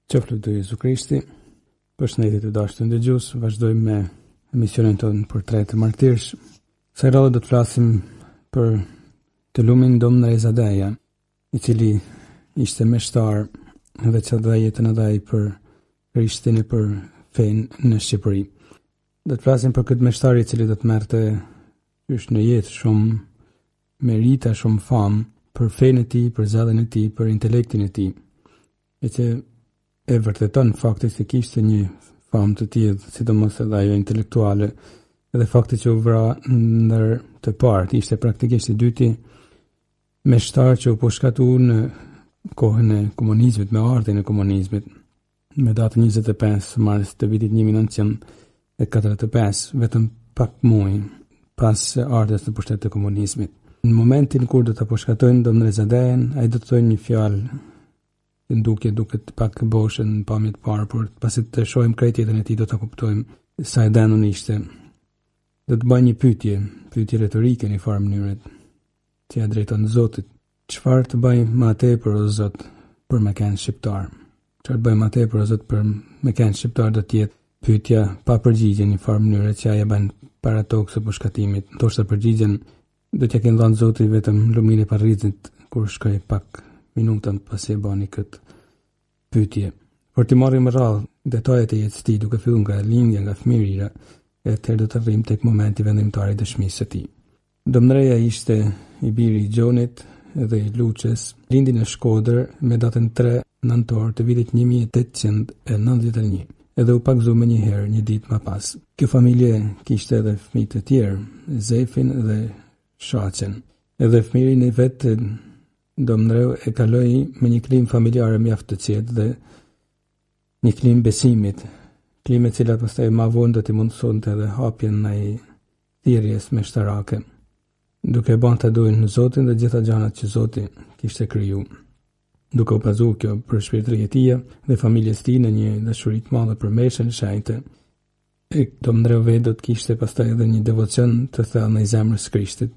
Qoftë lut Jezu Krishti. Përshëndetje të dashur ndëgjues, vazhdojmë me emisionin tonë Portret të Martirësh. Kësaj radhe do të flasim për të lumin Dom Rezadeja, i cili ishte meshtar dhe që dha jetën e dhaj për Krishtin e për fenë në Shqipëri. Do të flasim për këtë meshtar i cili do të merrte në jetë shumë merita, shumë famë për fenë e tij, për zelljen e tij, për intelektin e tij. E që e vërteton fakti se kishte një famë të tillë, sidomos edhe ajo intelektuale, edhe fakti që u vra ndër të parë, ishte praktikisht i dyti meshtar që u përshkatu në kohën e komunizmit, me ardhin e komunizmit, me datën 25 mars të vitit 1945, vetëm pak muaj pas ardhes të pushtetit të komunizmit. Në momentin kur do të përshkatojnë Dom Rezadejen, ai do të thonë një fjalë duket pak boshë në pamjet parë, por pasi të shohim krejt jetën e tij do ta kuptojmë sa e dënon ishte. Do të bëj një pyetje retorike në farë mënyrë, që ia drejton Zotit. Çfarë të bëj më tepër o Zot për mekanin shqiptar? Çfarë të bëj më tepër o Zot për mekanin shqiptar do të jetë pyetja pa përgjigje në farë mënyrë që ajo bën para tokës së përshkatimit. Ndoshta përgjigjen do t'ja kenë dhënë Zoti vetëm lumin e parrizit kur shkoi pak minutën pasi e bani këtë pyetje. Por të marrim më radh detajet e jetës së tij, duke filluar nga lindja, nga fëmijëria, e atëherë do të arrijmë tek momenti vendimtar i dëshmisë së tij. Dom Reja ishte i biri i Gjonit dhe i Luçës, lindi në Shkodër me datën 3 nëntor të vitit 1891, edhe u pagzu më njëherë një ditë më pas. Kjo familje kishte edhe fëmijë të tjerë, Zefin dhe Shaqen, edhe fëmirin e vetë Dom Reja e kaloi me një klim familjare mjaft të qetë dhe një klim besimit, klim e cilat pastaj më vonë do t'i mundsonte edhe hapjen ndaj thirrjes meshtarake, duke bën të dojnë në Zotin dhe gjitha gjanat që Zoti kishte kriju. Duke u bazuar kjo për shpirtërinë e tij dhe familjes tij në një dashuri të madhe për meshën e shenjtë, Dom Reja do të kishte pastaj edhe një devocion të thellë ndaj zemrës së Krishtit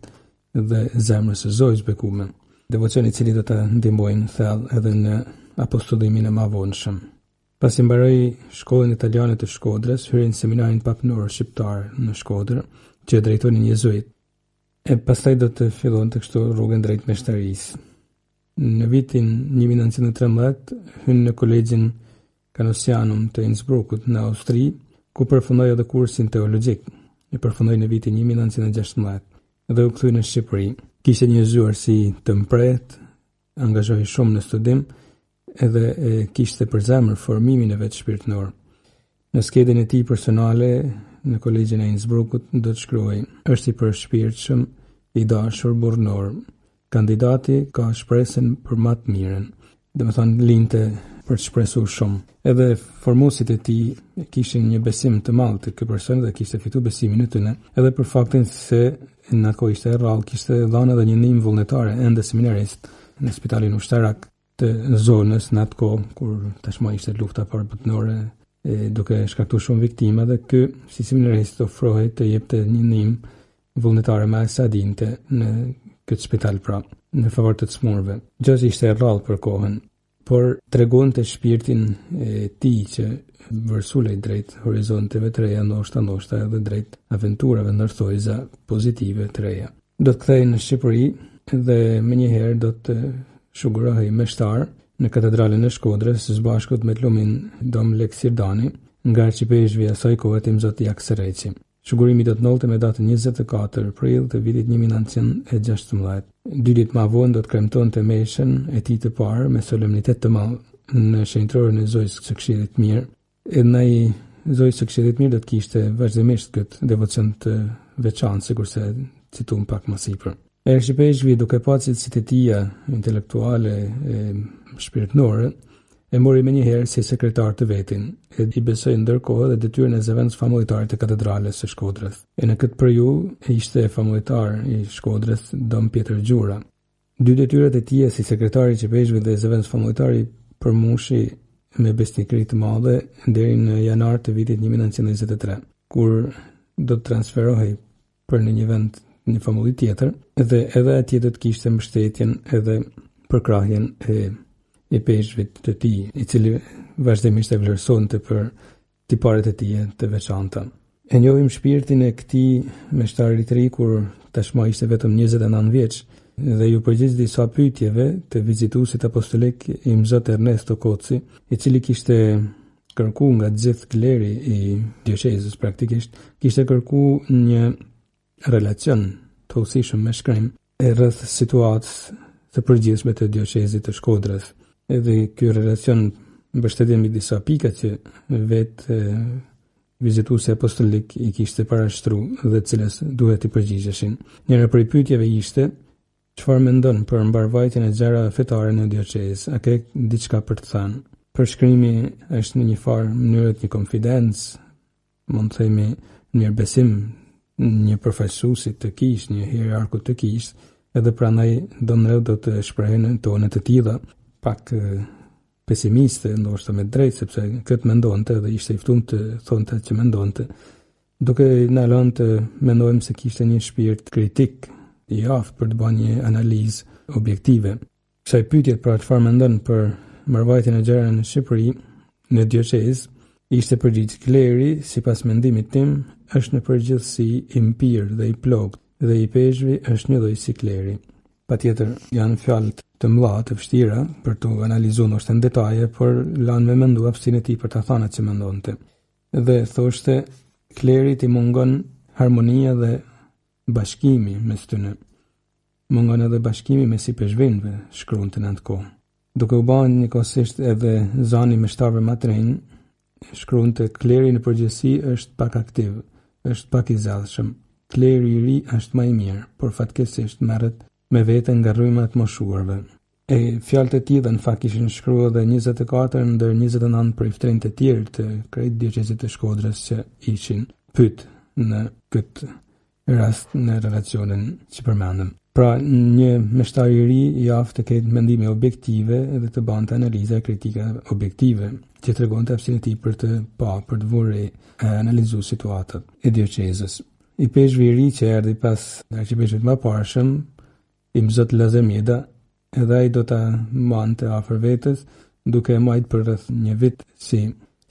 dhe zemrës së Zojës bekuar. Devocioni i cili do të ndihmojnë thellë edhe në apostullimin e mëvonshëm. Pasi mbaroi shkollën italiane të Shkodrës, hyri në seminarin papnor shqiptar në Shkodër, që e drejtonin jezuit. E pastaj do të fillonte kështu rrugën drejt meshtarisë. Në vitin 1913 hyn në Kolegjin Canosianum të Innsbruckut në Austri, ku përfundoi edhe kursin teologjik. E përfundoi në vitin 1916 dhe u kthye në Shqipëri. Kishte një zyrë si të mpret, angazhohej shumë në studim, edhe kishte për zemër formimin e vetë shpirtënor. Në skedin e tij personale në Kolegjin e Innsbruckut do të shkruaj: është i përshpirtshëm, i dashur burrnor. Kandidati ka shpresën për më të mirën. Domethënë linte për të shpresur shumë. Edhe formuesit e tij kishin një besim të madh te ky person dhe kishte fituar besimin e tyre, edhe për faktin se në atë kohë ishte rrallë, kishte dhënë edhe një ndihmë vullnetare ende seminarist në spitalin ushtarak të zonës në atë kohë, kur tashmë ishte lufta parabotnore, duke shkaktuar shumë viktima, dhe ky si seminarist ofrohej të jepte një ndihmë vullnetare me sa dinte në këtë spital, pra, në favor të smurve. Gjë ishte rrallë për kohën, por tregonte shpirtin e tij që vërsulej drejt horizonteve të reja, ndoshta edhe drejt aventurave ndërthojza pozitive të reja. Do të kthehej në Shqipëri dhe menjëherë do të shugurohej meshtar në katedralen e Shkodrës së bashku me lumin Dom Leksirdani, nga arcipeshvi i asaj kohe Tim Zoti Jaksereçi. Shugurimi do të ndodhte me datën 24 prill të vitit 1916. 2 ditë më vonë do të kremtonte meshën e tij të parë me solemnitet të madh në shenjtërorën e Zojës së Këshillit të Mirë. E ndaj Zojës së Këshillit të Mirë do të kishte vazhdimisht këtë devocion të veçantë, sikurse citum pak më sipër. Arcipeshvi, duke pasur cilësitë e tij intelektuale e shpirtënore, e mori me njëherë si sekretar të vetin, e i besoi ndërkohë dhe detyrën e zëvendës famullitar të katedrales së Shkodrës. E në këtë periudhë ishte famullitar i Shkodrës Dom Pjetër Gjura. 2 detyrat e tija si sekretari i arcipeshvit dhe zëvendës famullitar i përmushi me besnikëri të madhe deri në janar të vitit 1923, kur do të transferohej për në një vend një famulli tjetër, dhe edhe atje do të kishte mbështetjen edhe përkrahjen e peshvit të tij, i cili vazhdimisht e vlerësonte për tiparet e tij të veçanta. E njohim shpirtin e këtij meshtari të ri kur tashmë ishte vetëm 29 vjeç dhe ju përgjigj disa pyetjeve të vizituesit apostolik i Mzot Ernesto Koci, i cili kishte kërku nga gjithë kleri i dioqezës praktikisht, kishte kërku një relacion të usishëm me shkrim e rreth situatës të përgjithshme të dioqezit të Shkodrës. Edhe ky relacion mbështetet mbi disa pika që vetë vizituesi apostolik i kishte parashtruar dhe të cilës duhet i përgjigjeshin. Njëra prej pyetjeve ishte: çfarë mendon për mbarvajtjen e gjërave fetare në dioqezë? A ke diçka për të thënë? Përshkrimi është në një farë mënyrë të një konfidencë, mund të themi mirëbesim, një përfaqësuesi të kish, një hierarku të kish, edhe prandaj do të shprehën tone të tilla, pak pesimiste, ndoshta me drejtë, sepse këtë mendonte dhe ishte i ftuar të thonte që mendonte, duke na lënë të mendojmë se kishte një shpirt kritik i aftë për të bërë një analizë objektive. Kësaj pyetjet pra çfarë mendon për mbarvajtjen e gjërave në Shqipëri, në dioqezë, ishte përgjigj: kleri, sipas mendimit tim, është në përgjithësi i mpirë dhe i plogët, dhe i peshqvi është një lloj si kleri. Patjetër janë fjalë të mëdha, të vështira për të analizuar ndoshta në detaje, por lanë me mendu aftësinë e tij për ta thënë atë që mendonte. Dhe thoshte klerit i mungon harmonia dhe bashkimi mes tyre. Mungon edhe bashkimi mes i peshqvinëve, shkruante në atë kohë. Duke u bën njëkohësisht edhe zani me shtarëve më të rinj, shkruante kleri në përgjithësi është pak aktiv, është pak i zellshëm. Kleri i ri është më i mirë, por fatkeqësisht merret me veten nga rrymat moshuarve. E fjalët e tij në fakt kishin shkruar edhe 24 ndër 29 prej ftrenjtë të tjerë të krejt dioqezit të Shkodrës që ishin pyet në këtë rast në relacionin që përmendëm. Pra, një mestar i ri i aftë të ketë mendime objektive dhe të bante analiza e kritika objektive, që tregonte aftësinë e tij për të vënë analizuar situatat e dioqezës. I peshqvi i ri që erdhi pas arkiepishkupit më parshëm, i Mzot Lazar Mjeda, edhe ai do ta mante afër vetes, duke e majtë për rreth një vit si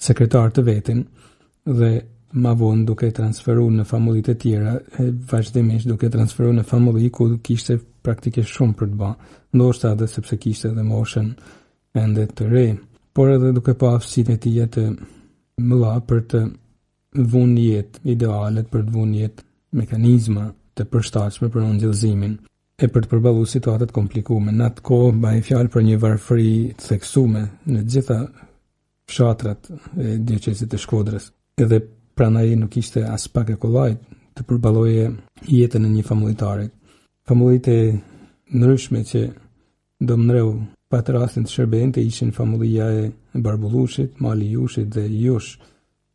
sekretar të vetin dhe ma vonë duke transferuar në familjet e tjera, vazhdimisht duke transferuar në familje ku kishte praktikisht shumë për të bërë, ndoshta edhe sepse kishte edhe moshën ende të re, por edhe duke pa aftësinë e tij të mëdha për të vënë jetë idealet, për të vënë jetë mekanizma të përshtatshme për ngjellëzimin e për të përballuar situatat komplikume. Në atë kohë bëhej fjalë për një varfëri të theksuar në të gjitha fshatrat e dioqezit të Shkodrës. Edhe prandaj nuk ishte as pak e kollaj të përballoje jetën e një familjetarit. Familjet e ndryshme që do mndreu pa të rastin të shërbente ishin familja e Barbullushit, Mali Jushit dhe Jush,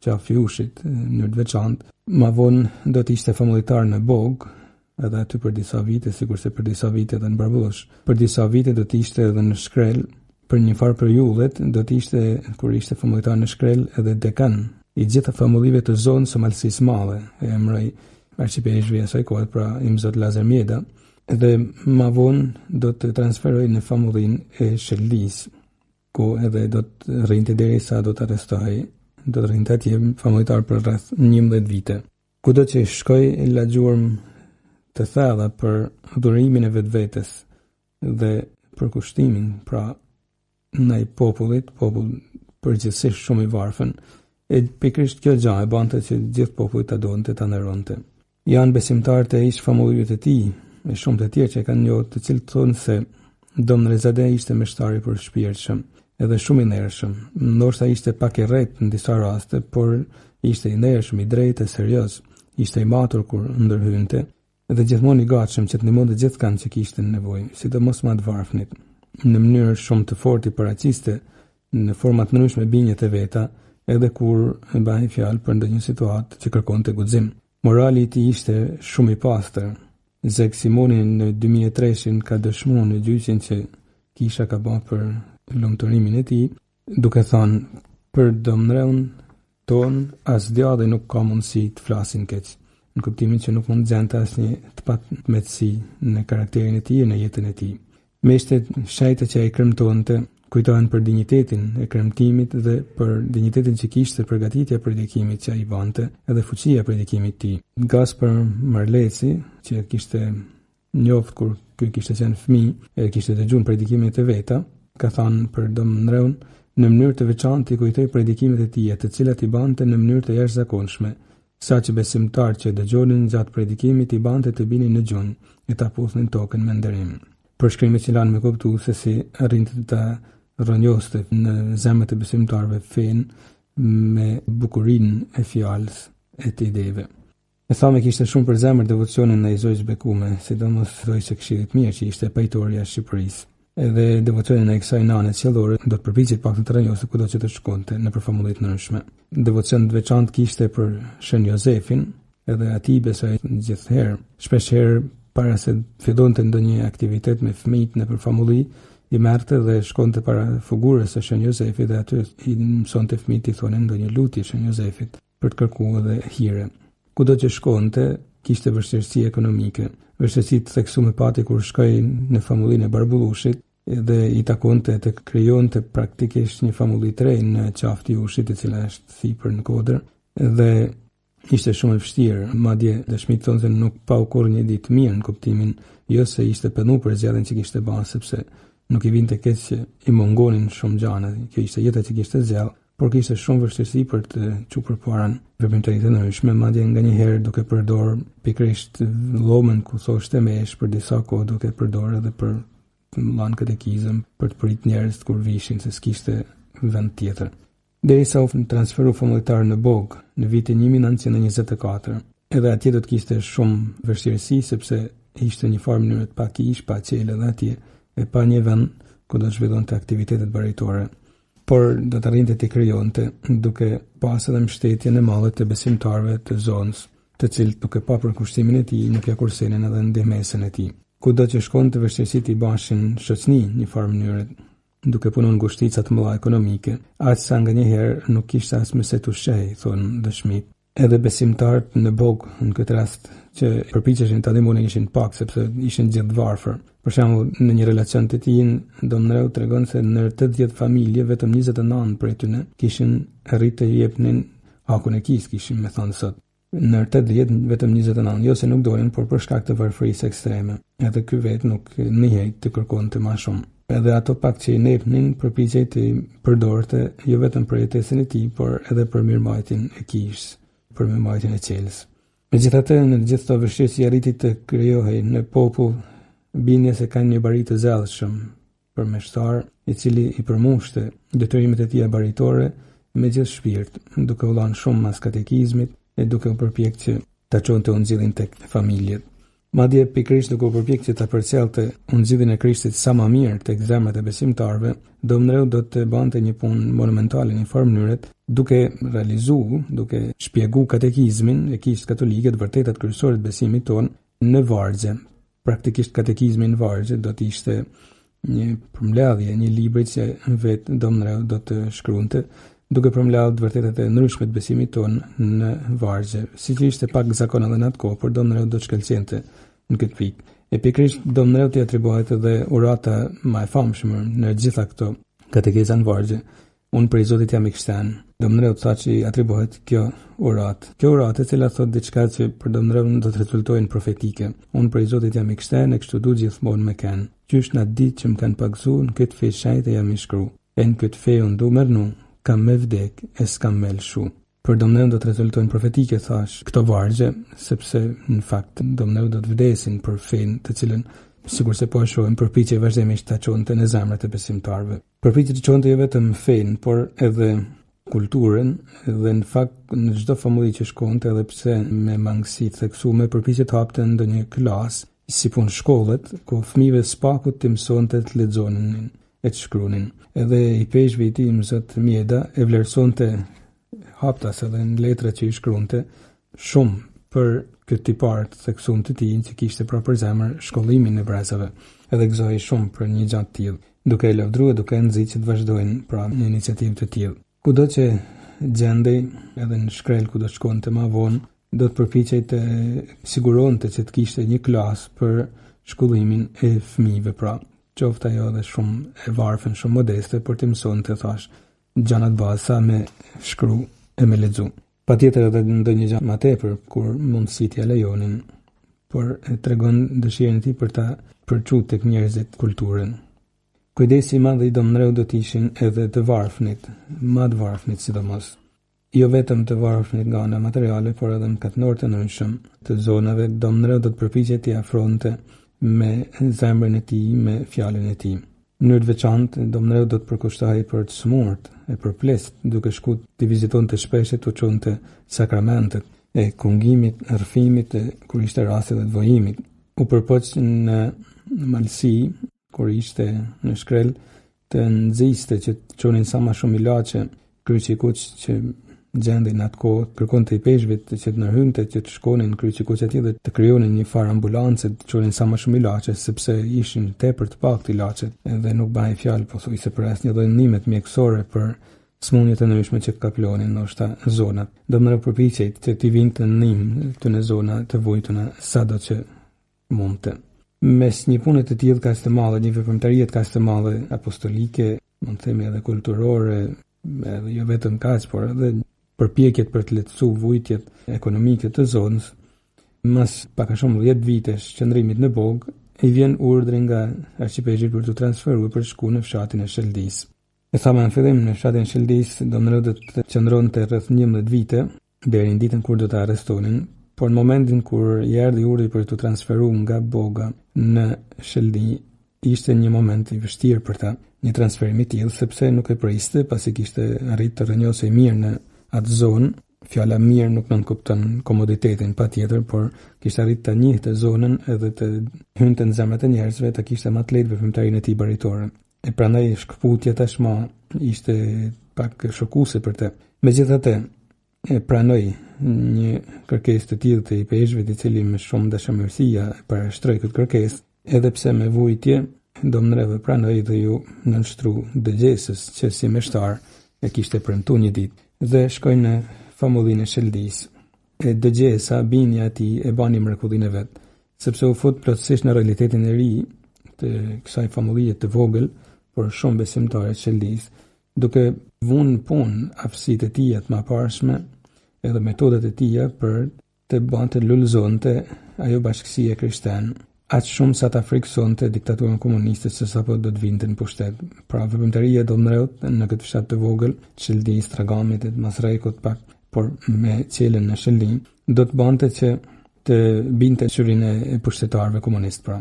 Qafi Jushit në të veçantë. Ma vonë do të ishte familjetar në Bog, edhe aty për disa vite, sigurisht për disa vite edhe në Barbullush. Për disa vite do të ishte edhe në Shkrel, për një farë periudhet do të ishte, kur ishte familjetar në Shkrel, edhe dekan i gjitha familjeve të zonës së Malësisë Madhe, e emri arkiepishkupi i asaj kohe, pra i Mzot Lazar Mjeda, dhe ma vonë do të transferoj në familjen e Sheldis, ku edhe do të rrinte derisa do të arrestohej, do të rrinte atje familjetar për rreth 11 vite. Kudo që shkoj, la gjurmë të thella për dhurimin e vetvetes dhe për kushtimin, pra ndaj popullit, popull përgjithsisht shumë i varfën, e pikërisht kjo gjë e bante që gjithë populli ta donte, ta nderonte. Janë besimtarë të ish familjet e tij, e shumë të tjerë që e kanë njohur, të cilët thonë se Dom Rezade ishte meshtari i përshpirtshëm, edhe shumë i ndershëm. Ndoshta ishte pak i rrejt në disa raste, por ishte i ndershëm, i drejtë, serioz, ishte i matur kur ndërhynte, dhe gjithmonë i gatshëm që të ndihmonte gjithçka që kishte nevojë, sidomos më të varfënit. Në mënyrë shumë të fortë i paraqiste në forma të ndryshme binjet e veta, edhe kur e bëhej fjalë për ndonjë situatë që kërkonte guxim. Morali i tij ishte shumë i pastër. Zeg Simoni në 2003 ka dëshmuar në gjyqin që kisha ka bërë për lumturimin e tij, duke thënë: për domreun ton as djallë nuk ka mundësi të flasin keq, në kuptimin që nuk mund të gjente asnjë të patmetësi në karakterin e tij e në jetën e tij. Me ishte shajtë që ai kremtonte Kujtohen për dinjitetin e kremtimit dhe për dinjitetin që kishte përgatitja për predikimit që ai bante edhe fuqia e predikimit të tij. Gaspar Marleci, që kishte njoft kur ky kishte qenë fëmijë e kishte dëgjuar predikimet e veta, ka thënë për Dom Ndreun, në mënyrë të veçantë i kujtoi predikimet e tij, të cilat i bante në mënyrë të jashtëzakonshme, saqë besimtarët që dëgjonin gjatë predikimit i bante të binin në gjunjë e ta puthnin tokën me nderim. Përshkrimet që lanë me kuptu se si arrinte të rrënjoste në zemrat e besimtarëve fen me bukurinë e fjalës e të ideve. E thamë kishte shumë për zemër devocionin në Izojës bekume, sidomos thoi se Këshillit Mirë që ishte pajtoria e Shqipërisë. Edhe devocionin e kësaj nane qiellore do të përpiqej pak të rrënjoste kudo që të shkonte në përfamulli të ndryshme. Devocion të veçantë kishte për Shën Jozefin, edhe atij besoi gjithherë, shpeshherë para se fillonte ndonjë aktivitet me fëmijët në përfamulli, i merrte dhe shkonte para figurës së Shën Jozefit dhe aty i mësonte fëmijët i thonin ndonjë lutje Shën Jozefit për të kërkuar edhe hire. Kudo që shkonte, kishte vështirësi ekonomike. Vështirësi të theksuar pati kur shkoi në famullinë e Barbullushit dhe i takonte të krijonte praktikisht një famulli të re në qaftë i ushit, e cila është sipër në Kodër, dhe ishte shumë e vështirë. Madje dëshmitë thonë se nuk pa u kurrë një ditë mirë në kuptimin jo se ishte penu për zgjedhjen që kishte bërë, sepse nuk i vinte keq që i mungonin shumë gjana. Kjo ishte jeta që kishte zgjell, por kishte shumë vështirësi për të çuar përpara veprimtarit të ndryshme, madje nganjëherë duke përdorur pikërisht llomën ku thoshte mesh për disa kohë, duke përdorur edhe për lan katekizëm, për të prit njerëz kur vishin se s'kishte vend tjetër. Derisa u transferu famullitar në Bog në vitin 1924. Edhe atje do të kishte shumë vështirësi sepse ishte një farë mënyrë të pakish, pa qelë edhe atje e pa një vend ku do të zhvillonte aktivitetet baritore. Por do të arrinte të krijonte duke pas edhe mbështetjen e madhe të besimtarëve të zonës, të cilët duke pa përkushtimin e tij nuk ja kursenin edhe ndihmesën e tij. Kudo që shkonte vështirësitë i bashin shoqëni një farë mënyrë, duke punuar ngushtica të mëdha ekonomike, aq sa nganjëherë nuk kishte as mëse të ushqej, thonë dëshmit. Edhe besimtarët në Bog në këtë rast që përpiqeshin ta ndihmonin ishin pak sepse ishin gjithë varfër. Për shembull, në një relacion të tij, Dom Ndreu tregon se në 80 familje vetëm 29 prej tyre kishin arritë të jepnin hakun e kis, kishin me thënë sot. Në 80 vetëm 29, jo se nuk dolin, por për shkak të varfërisë ekstreme. Edhe ky vet nuk njehej të kërkonte më shumë. Edhe ato pak që i nepnin përpiqej të përdorte jo vetëm për jetesën e tij, por edhe për mirëmbajtjen e kishës, për mirëmbajtjen e qelës. Megjithatë, në të gjitha vështirësi arriti të krijohej në popull bindja se kanë një bari të zellshëm përmeshtar, i cili i përmushte detyrimet e tij baritore me gjithë shpirt, duke u dhënë shumë mas katekizmit e duke u përpjekur që ta çonte unxillin tek familjet. Madje pikërisht duke u përpjekur që ta përcjellte unxillin e Krishtit sa më mirë tek zemrat e besimtarëve, Dom Ndreu do të bante një punë monumentale në formë mënyrë, duke realizuar, duke shpjeguar katekizmin e Kishës Katolike, të vërtetat kryesore të besimit ton në vargje. Praktikisht katekizmi në vargje do të ishte një përmbledhje, një libër që vetë Dom Ndreu do të shkruante, duke përmbledhur të vërtetat e ndryshme të besimit ton në vargje. Siç ishte pak zakon edhe në atë kohë, por Dom Ndreu do të shkëlqente në këtë pikë. E pikërisht Dom Ndreu t'i atribuohet edhe urata më e famshme në gjitha këto katekeza në vargje. Unë prej Zotit jam i krishterë. Dom Ndreu tha që i atribuohet kjo uratë. Kjo uratë e cila thot diçka që për Dom Ndreu do të rezultojnë profetike. Unë prej Zotit jam i krishterë, e kështu du gjithmonë me kenë. Qysh në ditë që më kanë pagzu, në këtë fe shajtë jam i shkru. E në këtë fe unë du mërnu, kam me vdek, e s'kam me lëshu. Për Dom Ndreu do të rezultojnë profetike, thash, këto vargje, sepse në fakt Dom Ndreu do të vdesin për fen të cilën sikur se po e shohim përpiqej vazhdimisht ta çonte në zemrat e besimtarëve. Përpiqej të çonte jo vetëm fen, por edhe kulturën, dhe në fakt në çdo famulli që shkonte, edhe pse me mangësi të theksuar, përpiqej të hapte ndonjë klasë, si punë shkollet, ku fëmijëve s'pakut të mësonte të lexonin e të shkruanin. Edhe i peshëve i tij Zot Mjeda e vlerësonte haptas edhe në letrat që i shkruante shumë për këtë tipar të theksuar të tij që kishte pra për zemër shkollimin e brezave. Edhe gëzoi shumë për një gjatë të tillë, duke e lavdruar, duke nxit që të vazhdojnë pra një iniciativë të tillë. Kudo që gjendej, edhe në shkrel kudo shkonte më vonë, do të përpiqej të siguronte që të kishte një klasë për shkollimin e fëmijëve pra. qoftë ajo dhe shumë e varfën, shumë modeste, por të mëson të thash gjanat basa me shkru e me lexu. Patjetër edhe ndonjë gjë më tepër kur mundësit ja lejonin, por e tregon dëshirën e tij për ta përçuar tek njerëzit kulturën. Kujdesi i madh i Domreu do të ishin edhe të varfënit, më të varfënit sidomos. Jo vetëm të varfënit nga ana materiale, por edhe në katënor të nënshëm të zonave, Domreu do të përpiqet t'i afronte me zemrën e tij, me fjalën e tij. Në mënyrë të veçantë, Domreu do të përkushtohej për të smurt e përplest, duke shkuar të vizitonte shpesh të çonte sakramentet e kungimit, rrëfimit e kur ishte rasti dhe të vojimit. U përpoq në malësi, kur ishte në shkrel, të nxiste që të çonin sa më shumë ilaçe, kryqikuq që gjendin atë kohë, kërkonte i peshvit që të nërhynte që të shkonin në kryqikuqet dhe të krijonin një farë ambulance, të çonin sa më shumë ilaçe, sepse ishin tepër të pakët ilaçet, edhe nuk bëhej fjalë pothuajse për asnjë lloj ndihmët mjekësore për smundjet e ndryshme që kaplonin ndoshta zonat. Domethënë përpiqej që t'i vinte ndihmë këtyre zona të vujtuna sado që mundte. Mes një pune të tillë kaq të madhe, një veprimtarie kaq të madhe apostolike, mund të themi edhe kulturore, edhe jo vetëm kaq, por edhe përpjekjet për të lehtësuar vujtjet ekonomike të zonës, mas pak a shumë 10 vitesh qëndrimit në Bogë, i vjen urdhri nga arqipezhi për të transferuar për shku në fshatin e Sheldis. E thamë në fillim, në fshatin e Sheldis, Domreu do të qëndronte rreth 11 vite, deri në ditën kur do të arrestonin, por në momentin kur i erdhi urdhri për të transferuar nga Boga në Sheldi, ishte një moment i vështirë për ta, një transferim i tillë, sepse nuk e priste, pasi kishte arritur të rrënjosej mirë në atë zonë. Fjala mirë nuk nënkupton komoditetin patjetër, por kishte arritur të njihte zonën edhe të hynte në zemrat e njerëzve, ta kishte më të lehtë veprimtarinë e tij baritore. E prandaj shkputja tashmë ishte pak shokuese për të. Megjithatë, e pranoi një kërkesë të tillë të i peshvit, i cili me shumë dashamirësia parashtroi këtë kërkesë, edhe pse me vujtje, Domreu e pranoi dhe ju nënshtru dëgjesës që si meshtar e kishte premtuar një ditë dhe shkoi në famullinë e Sheldis. E dëgjesa binja e tij e bani mrekullinë e vet, sepse u fut plotësisht në realitetin e ri të kësaj famullie të vogël, por shumë besimtare të Sheldis, duke vënë punë aftësitë e tij të mëparshme edhe metodat e tija për të bante lullëzonte ajo bashkësie krishterë, aq shumë sa ta friksonte diktaturën komuniste se sapo do të vinte në pushtet. Pra veprimtaria e Domreut në këtë fshat të vogël, Sheldis, Tragamit, Masrekut pak, por me qelën në Sheldi, do të bante që të binte syrinë e pushtetarëve komunist. Pra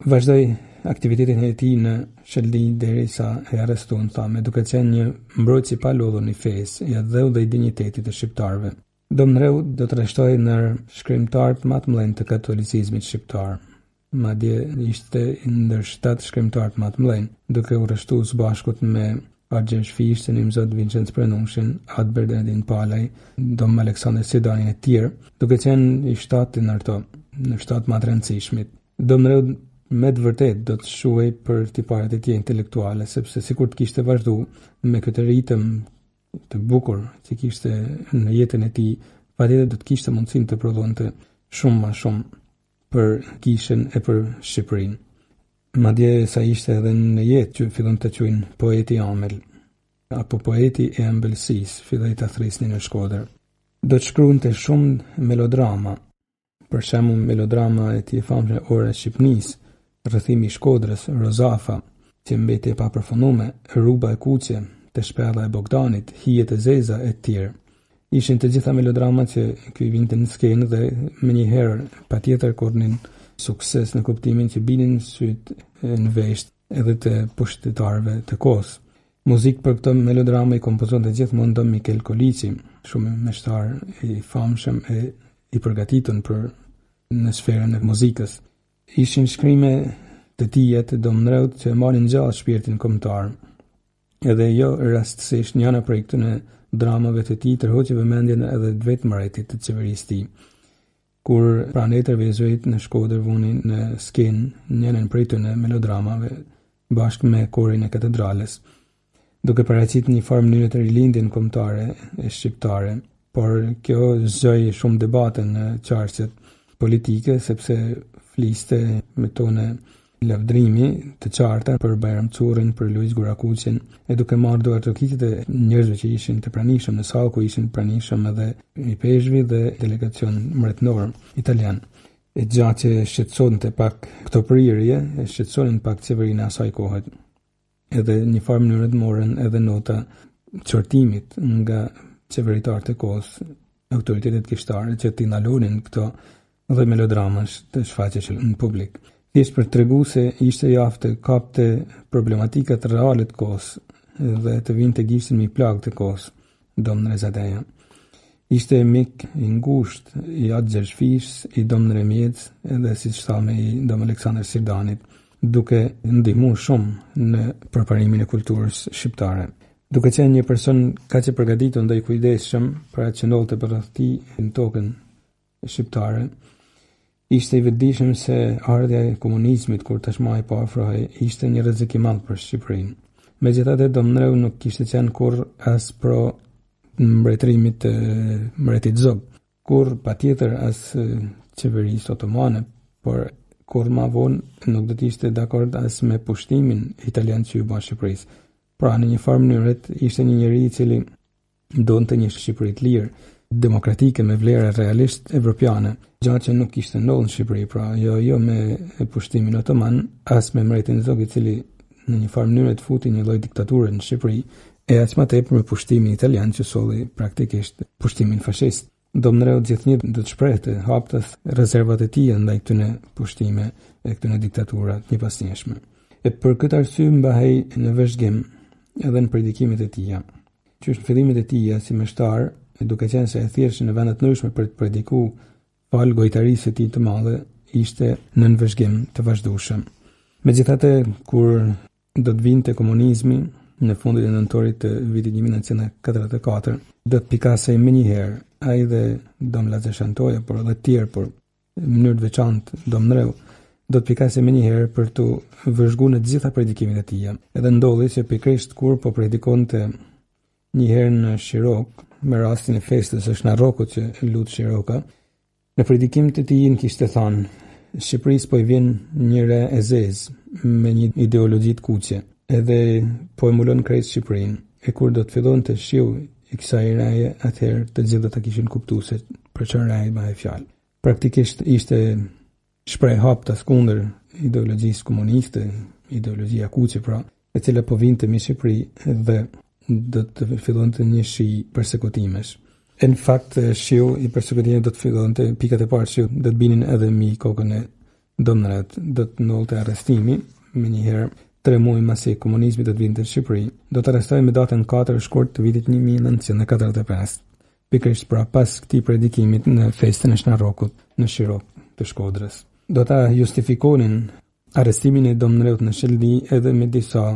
vazhdoi aktivitetin e tij në Sheldi derisa e arrestuan, thamë, duke qenë një mbrojtës i palodhur i fesë, i dheu dhe i dinjitetit të shqiptarëve. Domreu do të rreshtohej në shkrimtarët më të mëdhenj të katolicizmit shqiptar. Madje ishte ndër 7 shkrimtarët më të mëdhenj, duke u rreshtuar së bashku me Argjer Shfishtë, Nimzot Vincenc Prenushin, Adbert Edin Palaj, Dom Aleksandr Sidanin e tjerë, duke qenë i shtatë në ato, në shtatë më të rëndësishmit. Domreu me të vërtet do të shuhej për tiparet e tij intelektuale, sepse sikur të kishte vazhduar me këtë ritëm të bukur që kishte në jetën e tij, patjetër do të kishte mundësinë të prodhonte shumë më shumë për kishën e për Shqipërinë. Madje sa ishte edhe në jetë që fillon të quajnë poeti Amel, apo poeti e ëmbëlsisë, filloi ta thrisnin në Shkodër. Do të shkruante shumë melodrama, për shembull melodrama e tij e famshme Ora e Shqipnisë, Rrëthimi i Shkodrës, Rozafa, që mbeti e papërfunduar, Rruba e Kuqe, Te shpella e Bogdanit, Hijet e Zeza e tjerë. Ishin të gjitha melodrama që ky vinte në skenë dhe menjëherë patjetër kornin sukses në kuptimin që binin syt në vesht edhe të pushtetarëve të kohës. Muzikë për këtë melodrama i kompozonte gjithmonë Don Mikel Koliçi, shumë meshtar i famshëm e i përgatitur për në sferën e muzikës. Ishin shkrime të tija të Domreut që marrin gjallë shpirtin kombëtar. Edhe jo rastësisht njëna prej këtyre dramave të tij tërhoqi vëmendjen edhe të vetmëretit të qeverisë tij. Kur pranetërve jezuit në Shkodër vunin në skenë njënën prej tyre melodramave bashkë me korin e katedrales, duke paraqitur një farë mënyrë të rilindjen kombëtare e shqiptare, por kjo zgjoi shumë debate në qarqet politike, sepse fliste me tone lavdrimi të qarta për Bajram Currin, për Luiz Gurakuqin, e duke marrë do atrokitit e njerëzve që ishin të pranishëm në sallë, ku ishin pranishëm edhe i peshqvi dhe delegacion mbretëror italian. E gjatë që shqetësonte pak këto prirje, e shqetësonin pak qeverinë e asaj kohe. Edhe një farë mënyrë të morën edhe nota qortimit nga qeveritarët e kohës, autoritetet kishtare që t'indalonin këto dhe melodramash të shfaqeshin në publik. Thjesht për t'tregu se ishte javë të kapte problematikat reale të kohës dhe të vinte të gishtin mi plagë të kohës, Dom Rezadeja. Ishte mik i ngusht i Atë Gjershfish, i Dom Remjec edhe si që thame i Dom Aleksandr Sirdanit, duke ndihmuar shumë në përparimin e kulturës shqiptare. Duke qenë një person kaq e përgatitur ndaj kujdesshëm për atë që ndodhte rreth tij në tokën shqiptare, ishte i vetëdijshëm se ardha e komunizmit kur tashmë ai po afrohej ishte një rrezik i madh për Shqipërinë. Megjithatë, Dom Ndreu nuk kishte qenë kurrë as pro mbretërimit të mbretit Zog, kur patjetër as qeverisë otomane, por kur ma vonë nuk do të ishte dakord as me pushtimin italian që u bë Shqipërisë. Pra në një farë mënyrë ishte një njeri i cili donte një Shqipëri të lirë, demokratike me vlera realisht evropiane, gjatë që nuk kishte ndodhur në Shqipëri, pra jo me pushtimin otoman, as me mbretin Zog i cili në një farë mënyrë të futi një lloj diktature në Shqipëri, e aq më tepër me pushtimin italian që solli praktikisht pushtimin fashist. Dom Ndreu gjithnjë do të shprehte haptas rezervat e tij ndaj këtyre pushtime e këtyre diktatura të njëpasnjëshme. E për këtë arsye mbahej në vëzhgim edhe në predikimet e tija. Qysh në fillimet e tija si meshtar, duke qenë se e thjeshtë në vendet ndryshme për të predikuar fal gojtarisë së tij të madhe, ishte në vëzhgim të vazhdueshëm. Megjithatë, kur do të vinte komunizmi në fundin e nëntorit të vitit 1944, do të pikasej më njëherë ai dhe Dom Lazer Shantoja, por edhe të tjerë, por në mënyrë të veçantë Dom Ndreu, do të pikasej më njëherë për të vëzhguar në të gjitha predikimet e tija. Edhe ndodhi që pikërisht kur po predikonte një herë në Shirok, me rastin e festës së Shnarrokut që lut Shiroka, në predikimet e tij kishte thënë: Shqipërisë po i vjen një re e zezë me një ideologji të kuqe, edhe po emulon krejt Shqipërinë, e kur do të fillonte shiu i kësaj reje, atëherë të gjithë do ta kishin kuptuar se për çfarë reje bëhej fjalë. Praktikisht ishte shpreh haptas kundër ideologjisë komuniste, ideologjia kuqe pra, e cila po vinte me Shqipëri dhe do të fillonte një shi persekutimesh. E në fakt, shiu i persekutimit do të fillonte, pikat e parë shiu do të binin edhe mi kokën e Dom Ndreut, do të ndodhte arrestimi, me njëherë 3 muaj masi komunizmi do të vinte në Shqipëri, do të arrestohej me datën 4 shkurt të vitit 1945. Pikërisht pra pas këtij predikimit në festën e Shnarrokut në Shirok të Shkodrës. Do ta justifikonin arrestimin e Dom Ndreut në Shëldi edhe me disa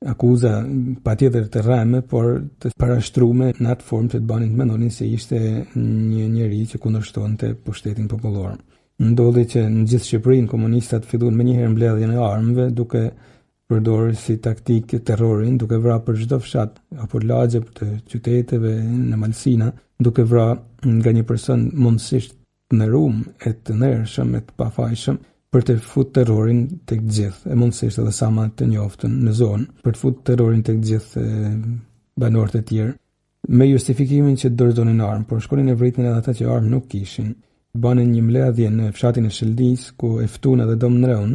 akuza patjetër të rreme, por të parashtrume në atë formë që të banin të mendonin se ishte një njeri që kundërshtonte pushtetin popullor. Ndodhi që në gjithë Shqipërinë komunistat filluan më njëherë mbledhjen e armëve, duke përdorur si taktikë terrorin, duke vrarë për çdo fshat apo lagje të qyteteve në Malsina, duke vrarë nga një person mundësisht të nderuar e të ndershëm e të pafajshëm, për të futur terrorin tek gjithë, e mundësisht edhe sa më të njoftën në zonë, për të futur terrorin tek gjithë banorët e tjerë, me justifikimin që dorëzonin armë, por shkonin e vritnin edhe ata që armë nuk kishin. Banin një mbledhje në fshatin e Shëldis, ku e ftuan edhe Dom Ndreun,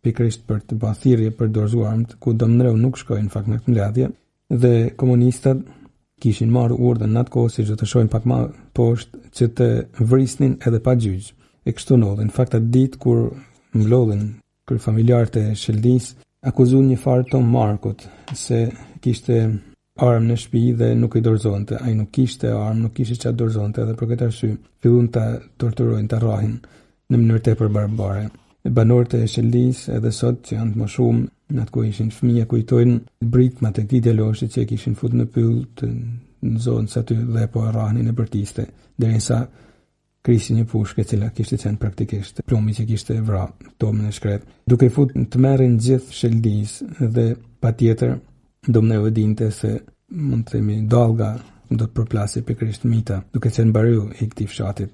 pikërisht për të bërë thirrje për dorëzuar armët, ku Dom Ndreu nuk shkoi në fakt në këtë mbledhje, dhe komunistat kishin marrë urdhën në atë kohë, siç do të shohim pak më poshtë, që të vrisnin edhe pa gjyq. E kështu ndodhi. Në fakt atë ditë kur mblodhin kryefamiljarët e Shëldis, akuzuan një farë Tom Markut se kishte armë në shtëpi dhe nuk i dorëzonte. Ai nuk kishte armë, nuk kishte çfarë dorëzonte, dhe për këtë arsye filluan ta torturojnë, ta rrahin në mënyrë tepër barbare. Banorët e Shëldis edhe sot që janë të moshuar, në atë ku ishin fëmijë, kujtojnë britmat e këtij djaloshi që e kishin futur në pyll në zonës aty dhe po e rrahnin e bërtiste, derisa krisi një pushke e cila kishte qenë praktikisht plumbi që kishte vrarë Tomin e shkret. Duke futur të merrin gjithë Shëldis dhe patjetër Dom Ndreu e dinte se mund të themi dallga do të përplasej pikërisht mita, duke qenë bariu i këtij fshatit.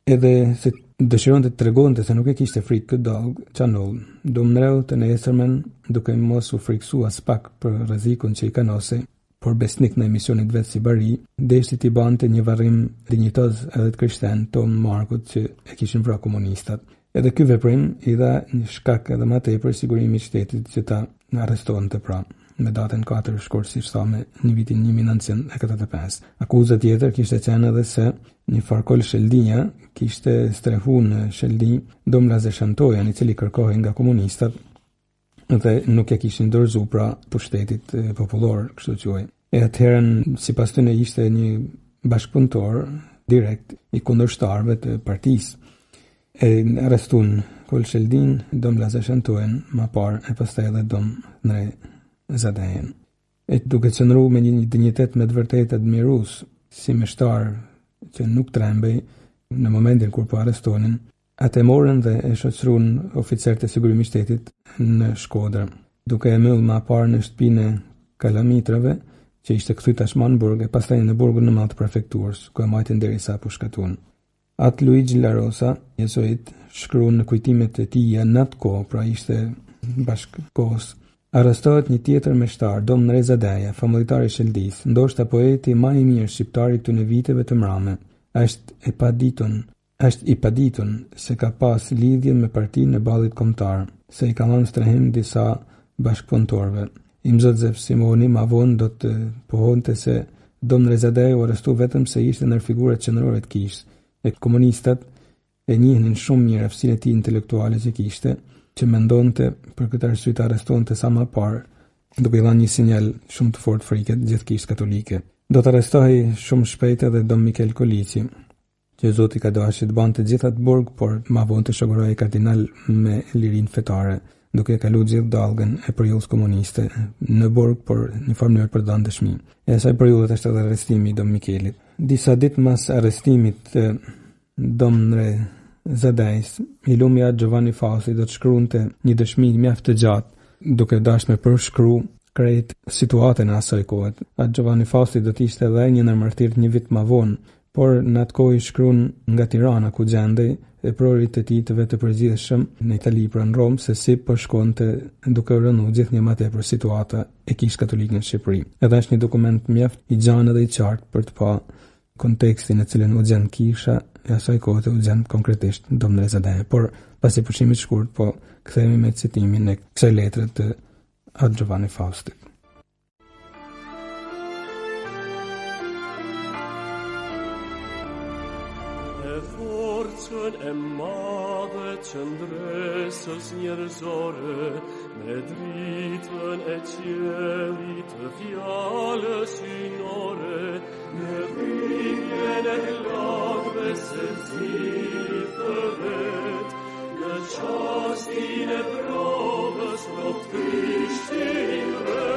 Edhe se Dëshiron të tregonte se nuk e kishte frikë këtë dallg, Çanull, dumreu të nesërmen duke mos u friksu as pak për rrezikun që I kanosej, por besnik në emisionit vetë si bari, deshti t'i bante një varrim dinjitoz edhe të krishten Tom Markut që e kishin vrarë komunistat. Edhe ky veprim I dha një shkak edhe më tepër sigurimit shtetit që ta arrestonte pra, me datën 4 shkurt si shtamë në vitin 1985. Akuza tjetër kishte qenë edhe se një farkol Sheldinja kishte strehu në Sheldi Dom Lazer Shantojan, I cili kërkohej nga komunistat dhe nuk e kishin dorëzu pra pushtetit popullor, kështu quaj. E atëherën, sipas tyre ishte një bashkëpunëtor direkt I kundërshtarëve të partisë. E arrestuan Kol Sheldin, Dom Lazer Shantojan, më parë e pastaj edhe Dom Zadejen. E duke qëndruar me një dinjitet me të vërtetë admirues, si meshtar që nuk trembej në momentin kur po arrestonin, atë morën dhe e shoqëruan oficerët e sigurimit shtetit në Shkodër, duke e myll më parë në shtëpinë e Kalamitrave, që ishte kthy tashmë në burg e pastaj në burgun në madh të prefekturës, ku e mbajtën derisa apo shkatuan. Atë Luigi La Rosa, jezuit, shkruan në kujtimet e tij në atë kohë, pra ishte bashkëkohës. Arrestohet një tjetër meshtar, Dom Zadeja, famullitar I Sheldis, ndoshta poeti më I mirë shqiptar I këtyre viteve të mrame. Është I paditur se ka pas lidhje me partinë e ballit kombëtar, se I ka marrë strehim disa bashkëpunëtorëve. Imzodzev Simoni ma vonë do të pohonte se Dom Zadeja u arrestu vetëm se ishte ndër figurat qendrore të kishës. E komunistat e njihnin shumë mirë aftësinë e tij intelektuale që kishte, që mendonte për këtë arsye të arrestonte sa më parë, duke I dhënë një sinjal shumë të fortë friket gjithë kishës katolike. Do të arrestohej shumë shpejt edhe Dom Mikel Koliçi, që Zoti ka dashur të bante gjithë atë burg, por më vonë të shoqërohej kardinal me lirinë fetare, duke kaluar gjithë dallgën e periudhës komuniste në burg, por në mënyrë për të dhënë dëshmi. E asaj periudhë është edhe arrestimi I Dom Mikelit. Disa ditë pas arrestimit të Dom Zadejs, I lumja Giovanni Fausti do të shkruante një dëshmi mjaft të gjatë, duke dashur me përshkruar krejt situatën e asaj kohe. Atë Giovanni Fausti do të ishte edhe një ndërmartir një vit më vonë, por në atë kohë I shkruan nga Tirana ku gjendej e prorit e tij të vetë përgjithshëm në Itali pra në Rom se si po shkonte duke rënë gjithnjë më tepër situata e kishës katolike në Shqipëri. Edhe është një dokument mjaft I gjanë dhe I qartë për të pa kontekstin e cilën u gjend kisha e asaj kohe u gjend konkretisht Dom Zadeja. Por pasi pushimit shkurt po kthehemi me citimin e kësaj letre të atë Giovanni Faustit. E madhe që ndresës njerëzore me dritën e qiellit të fjalës hynore, me rritjen e lagëve se zith të vet, në qastin e provës ropt Krishtin vet.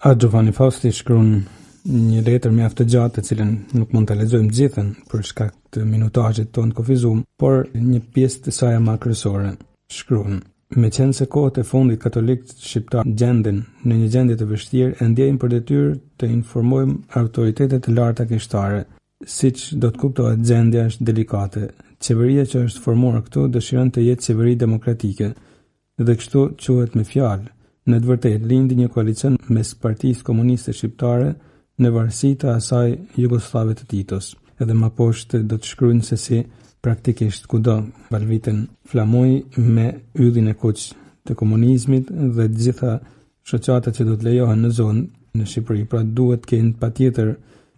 A Giovanni Fausti shkruan një letër mjaft të gjatë, të cilën nuk mund ta lexojmë gjithën për shkak të minutazhit tonë kufizum, por një pjesë të saj më kryesore. Shkruan: me qenë se kohët e fundit katolikët shqiptar gjenden në një gjendje të vështirë, e ndjejmë për detyrë të informojmë autoritetet të larta krishtare, siç do të kuptohet gjendja është delikate. Qeveria që është formuar këtu dëshiron të jetë qeveri demokratike, dhe kështu quhet me fjalë. Në të vërtetë lindi një koalicion mes Partisë Komuniste Shqiptare në varësi të asaj jugoslave të Titos. Edhe më poshtë do të shkruajnë se si praktikisht kudo valviten flamuj me yllin e kuq të komunizmit dhe të gjitha shoqatat që do të lejohen në zonë në Shqipëri, pra duhet të kenë patjetër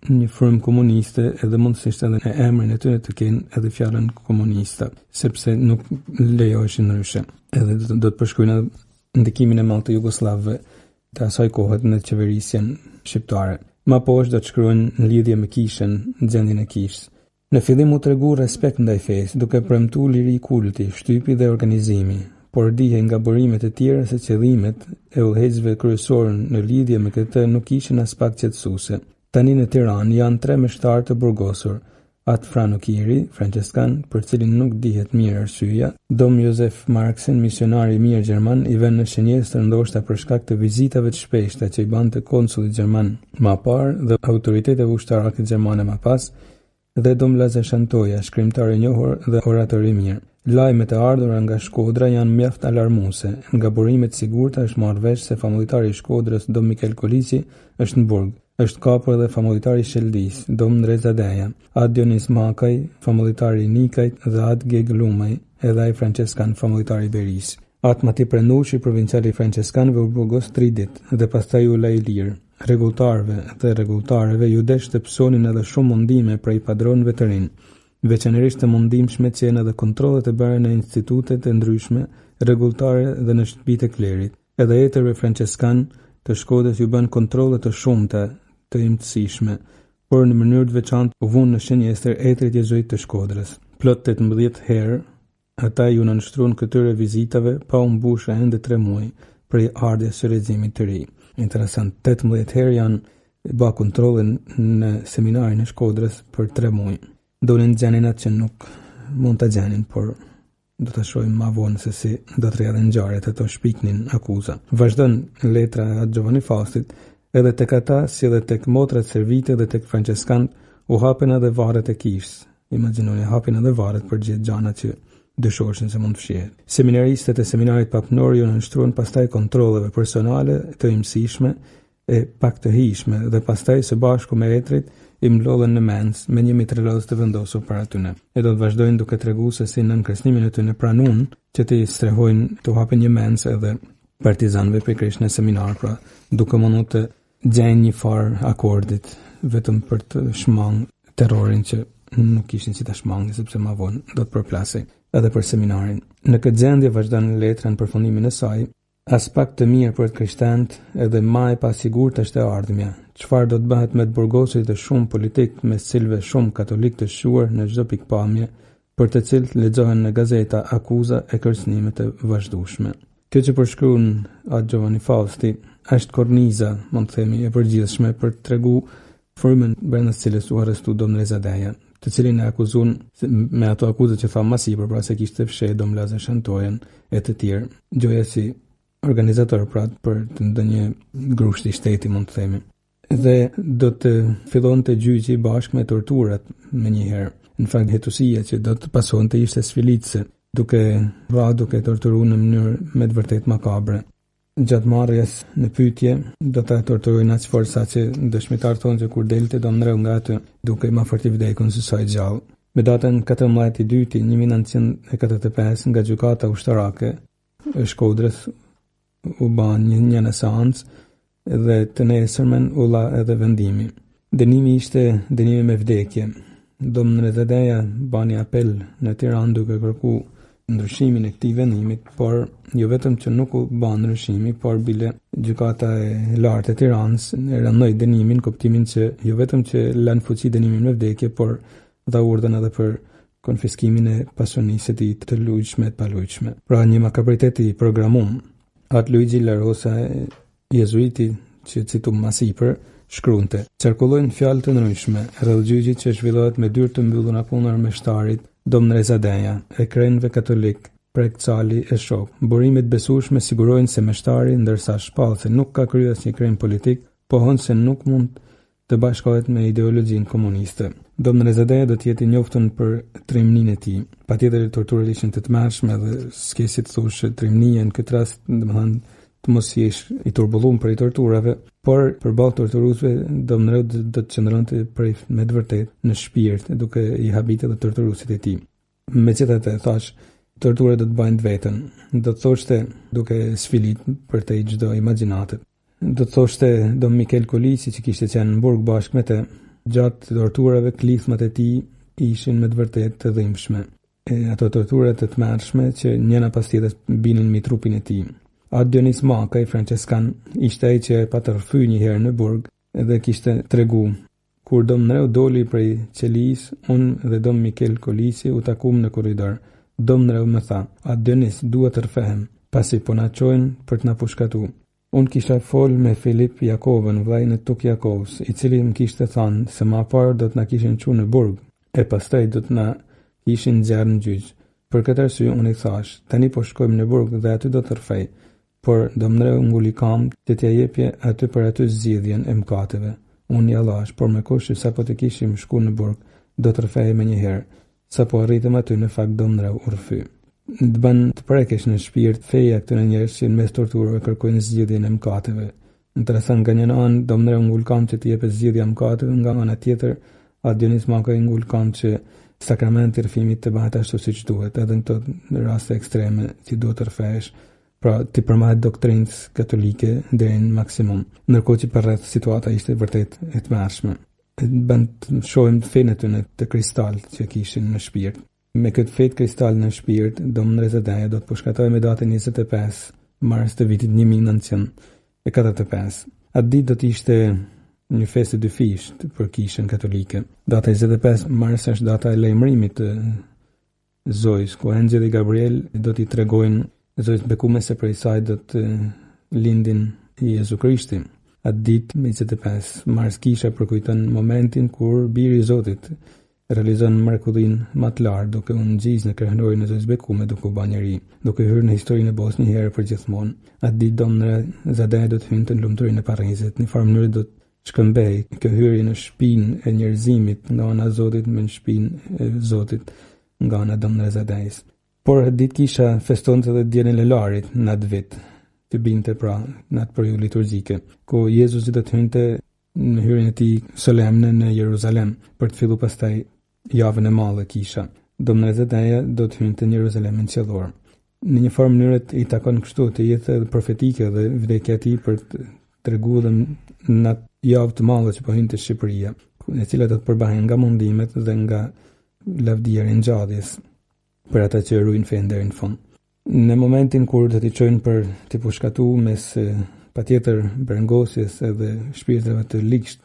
një frymë komuniste edhe mundësisht edhe në emrin e tyre të kenë edhe fjalën komunista, sepse nuk lejoheshin ndryshe. Edhe do të përshkruajnë ndikimin e madh të Jugoslavëve të asaj kohe në qeverisjen shqiptare. Ma poshtë do të shkruajnë në lidhje me kishën, gjendjen e kishës. Në fillim u tregu respekt ndaj fesë, duke premtuar liri kulti, shtypi dhe organizimi, por dihej nga burimet e tjera se qëllimet e udhëheqësve kryesor në lidhje me këtë nuk ishin as pak qetësuese. Tani në Tiranë janë 3 meshtarë të burgosur, atë Frano Kiri, franceskan, për cilin nuk dihet mirë arsyeja, Dom Josef Marksen, misionari i mirë gjerman, i vënë në shënjestër ndoshta për shkak të vizitave të shpeshta që i bante konsulli gjerman më parë dhe autoriteteve ushtarake gjermane më pas, dhe Dom Lazar Shantoja, shkrimtar i njohur dhe orator i mirë. Lajmet e ardhura nga Shkodra janë mjaft alarmuese. Nga burimet sigurta është marrë vesh se famuljetari i Shkodrës, Dom Mikel Koliçi, është në burg. Është kapur edhe famuljetari i Sheldis, Dom Ndrezadeja, Ad Dionis Makaj, famuljetari i Nikajt dhe Ad Geg Lumaj, edhe ai franceskan famuljetari i Beris. Atë Mati Prendushi, provinciali i franceskanëve, u burgos 3 ditë dhe pastaj u la i lirë. Rregulltarëve dhe rregulltareve ju desh të psonin edhe shumë mundime prej padronëve të rinj, veçanërisht të mundimshme që janë edhe kontrollet e bëra në institutet e ndryshme rregulltare dhe në shtëpitë e klerit. Edhe etërve franceskan të Shkodrës ju bën kontrolle të shumta të imtësishme, por në mënyrë të veçantë u vunë në shënjestër etrit jezuit të Shkodrës. Plot 18 herë ata ju nënshtruan këtyre vizitave pa u mbushur ende 3 muaj prej ardhjes së regjimit të ri. Interesant, 18 herë janë bë kontrollin në seminarin e Shkodrës për 3 muaj. Donin gjenin atë që nuk mund të gjenin, por do të shohim më vonë se si do të rrjedhin ngjarjet ato shpiknin akuza. Vazhdon letra e Giovanni Faustit, edhe tek ata si edhe tek motrat servite dhe tek franceskan u hapen edhe varret e kishës. Imagjinoni, hapin edhe varret për gjithë gjanat që dëshorshin se mund të fshihet. Seminaristët e seminarit papnor ju nënshtruan pastaj kontrolleve personale të imësishme e pak të hijshme dhe pastaj së bashku me etrit i mlodhen në mens me një mitralozë të vendosur para tyre. E do të vazhdojnë duke treguar se si në nënkresnimin e tyre pranuan që të strehojnë të hapin një mens edhe partizanëve për krishtin e seminar, pra duke mundur të gjejnë një farë akordit vetëm për të shmang terrorin që nuk kishin si ta shmangin sepse më vonë do të përplasej edhe për seminarin. Në këtë gjendje vazhdon letra në përfundimin e saj, as pak të mirë për të krishterët edhe më e pasigurt është e ardhmja. Çfarë do të bëhet me të burgosit e shumë politik me cilëve shumë katolik të shuar në çdo pikpamje, për të cilët lexohen në gazeta akuza e kërcënime të vazhdueshme. Kjo që përshkruan atë Giovanni Fausti është korniza, mund të themi, e përgjithshme për të treguar frymën brenda së cilës u arrestu Dom Ndrezadeja, të cilin e akuzuan me ato akuzat që thamë më sipër, pra se kishte fshehur Dom Lazar Shantojen e të tjerë, gjoja si organizator pra për të ndonjë grushti shteti, mund të themi. Dhe do të fillonte gjyqi bashkë me torturat menjëherë. Në fakt hetusia që do të pasonte ishte sfilitse, duke torturuar në mënyrë me të vërtet makabre. Gjatë marrjes në pyetje do ta torturojnë aq fort sa që dëshmitar thonë që kur delte do ndreu nga aty duke më fort i vdekur se sa i gjallë. Me datën 14/2/1945 nga gjykata ushtarake e Shkodrës u ban një seancë dhe të nesërmen u la edhe vendimi. Dënimi ishte dënimi me vdekje. Dom Ndrezadeja bani apel në Tiranë duke kërkuar ndryshimin e këtij vendimit, por jo vetëm që nuk u bën ndryshimi, por bile gjykata e lartë e Tiranës e rënoi dënimin, kuptimin që jo vetëm që lën fuqi dënimin me vdekje, por dha urdhën edhe për konfiskimin e pasurisë të lujshme të palujshme. Pra një makabritet i programum. Atë Luigi La Rosa, jezuiti që citum më sipër, shkruante: "Qarkullojnë fjalë të ndryshme rreth gjyqit që zhvillohet me dyrë të mbyllura punër me shtarit Dom Ndrezadeja, e krenëve katolik, prek cali e shok. Burimet besueshme sigurojnë se meshtari, ndërsa shpallse nuk ka kryer asnjë krem politik, pohon se nuk mund të bashkohet me ideologjinë komuniste. Dom Ndrezadeja do të jetë i njoftun për trimninë e tij. Patjetër torturat ishin të tmerrshme dhe s'kesi të thush trimnia në këtë rast, domethënë të mos jesh i turbulluar për i torturave, por përballë torturuesve Dom Ndrezadeja do të qëndronte prej me të vërtetë në shpirt, duke i habitur dhe torturuesit e tij. Megjithatë, thash, torturat do të bëjnë të vetën. Do të thoshte duke sfilit për të çdo imagjinatë. Do të thoshte Dom Mikel Koliçi që kishte qenë në burg bashkë me të, Gjatë torturave, klithmat e tij ishin me të vërtetë të dhimbshme. Ato tortura të tmerrshme që njëna pas tjetrës binin mbi trupin e tij. Atë Dionis Makaj, franceskan, ishte ai që pa të rrëfyer një herë në burg dhe kishte tregu: kur Dom Ndreu doli prej qelis, unë dhe Dom Mikel Kolisi u takum në korridor. Dom Ndreu më tha: "A Dionis, duhet të rrfehem, pasi po na çojnë për të na pushkatu." Unë kisha fol me Filip Jakovën, vllajin e Tuk Jakovës, i cili më kishte thënë se më parë do të na kishin çuar në burg, e pastaj do të na ishin nxjerrë në gjyq. Për këtë arsye unë i thash: "Tani po shkojmë në burg dhe aty do të rrfej." Por Dom Ndreu nguli kam që t'ja jepje aty për aty zgjidhjen e mëkateve. Unë ja thash: "Por me kush që sapo të kishim shku në burg, do të rrfej me një herë." Sapo arritëm aty, në fakt Dom Ndreu u rrfy. Të bën të prekesh në shpirt feja këtyre njerëz që në mes torturave kërkojnë zgjidhjen e mëkateve. Interesant, nga një anë Dom Ndreu ngul kam që të jepet zgjidhja e mëkateve, nga ana tjetër atë Dionis Makaj ngul kam që sakramenti i rrëfimit të bëhet ashtu siç duhet, edhe në të raste ekstreme që duhet të rrfehesh, pra ti përmahet doktrinës katolike deri në maksimum, ndërkohë që përreth situata ishte vërtet e tmerrshme. Bën të shohim fenë të kristal që kishin në shpirt. Me këtë fetë kristal në shpirt, Dom Ndrezadeja do të pushkatoj me datën 25 mars të vitit 1945. Atë ditë do të ishte një festë dyfish për kishën katolike. Data 25 mars është data e lajmërimit të Zojës, ku Angjeli Gabriel do t'i tregojnë Zojës bekume se prej saj do të lindin Jezu Krishti. Atë ditë 25 mars kisha përkujton momentin kur biri i Zotit realizon mrekullinë më të lartë duke u ngjizë në krahënorin e Zojës bekume, duke u bërë njeri, duke hyrë në historinë e Bosnjës një herë për gjithmonë. Atë ditë Dom Ndrezadeja do të hynte në lumturinë e Parizit, në farë mënyrë do të shkëmbej kjo hyrje në shtëpinë e njerëzimit nga ana e Zotit me në shtëpinë e Zotit nga ana e Dom Ndrezadejës. Por atë ditë kisha festonte edhe dielën e Larit në atë vit, të binte pra në atë periudhë liturgjike, ku Jezusi do të hynte në hyrjen e tij solemne në Jeruzalem për të filluar pastaj javën e madhe kisha. Dom Ndrezadeja do të hynte në Jeruzalemin qiellor. Në një farë mënyrë i takon kështu të jetë edhe profetike dhe vdekja e tij për të treguar në atë javë të madhe që po hynte Shqipëria, e cila do të përbahen nga mundimet dhe nga lavdia e ngjalljes për ata që ruajnë fen deri në fund. Në momentin kur do t'i çojnë për t'i pushkatu mes patjetër brengosjes edhe shpirteve të ligjt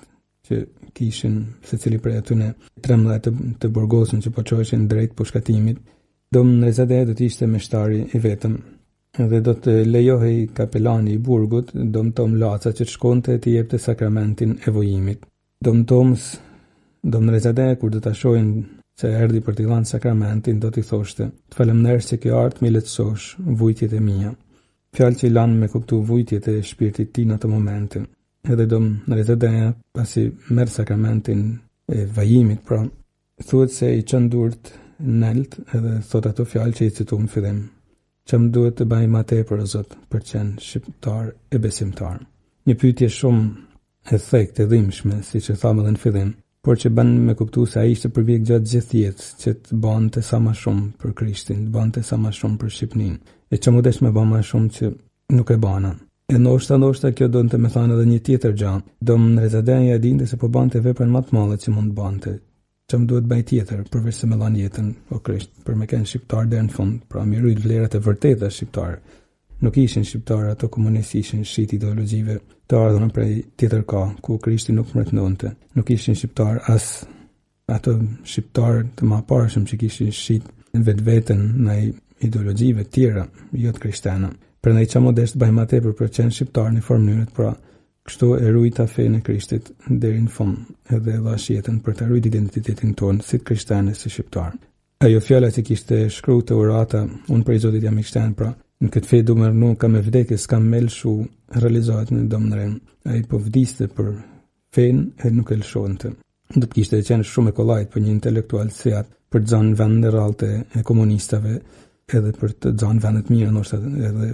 që kishin secili prej atyne 13 të burgosën që po çoheshin drejt pushkatimit, Dom Ndrezadeja do të ishte meshtari i vetëm dhe do të lejohej kapelani i burgut, Dom Tom Laca, që të shkonte të jepte sakramentin e vojimit. Dom Ndrezadeja kur do ta shohin se erdhi për t'i dhënë sakramentin, do t'i thoshte: "Të falemndesh që ke ardhur mi lehtësosh vujtjet e mia." Fjalë që i lanë me kuptu vujtjet e shpirtit tij në atë moment. Edhe Dom Ndrezadeja, pasi merr sakramentin e vajimit, pra thuhet se i çon durt nelt edhe thot ato fjalë që i citum në fillim: "Çam duhet të bëj më tepër o Zot për të qenë shqiptar e besimtar." Një pyetje shumë e thekë, e dhimbshme, siç e thamë edhe në fillim, por që bën me kuptu se ai ishte përpjek gjatë gjithë jetës që të bante sa më shumë për Krishtin, të bante sa më shumë për Shqipërinë, e që mu desh me ba më shumë që nuk e bana. E ndoshta kjo do të me thane edhe një tjetër gjë. Dom Ndrezadeja e dinte se po bante veprën më të madhe që mund të bante. Çam duhet bëj tjetër përveç se me dhan jetën o Krisht për me qenë shqiptar deri në fund, pra me rrit vlerat e vërteta shqiptare. Nuk ishin shqiptar ato komunistë, ishin shit ideologjive të ardhurën prej tjetër ka, ku Krishti nuk mretënonte. Nuk ishin shqiptar as ato shqiptar të mëparshëm që kishin shit në vetveten ndaj ideologjive tjera, jo të krishterë. Prandaj çamo desh të bëj më tepër për të qenë shqiptar në formë mënyrë, pra kështu e ruajta fenë e Krishtit deri në fund, edhe dhash jetën për të ruajtur identitetin tonë si krishterë si shqiptar. Ajo fjala që kishte shkruar te urata, unë prej Zotit jam i krishterë, pra në këtë fe du më rënu kam e vdekje, s'kam me lëshu, realizohet në Dom Ndreu. Ai po vdiste për fenë e nuk e lëshonte. Do të kishte qenë shumë e kollajt për një intelektual si atë për të zanë vend në rallë e komunistave, edhe për të zanë vendet mirë, nështë edhe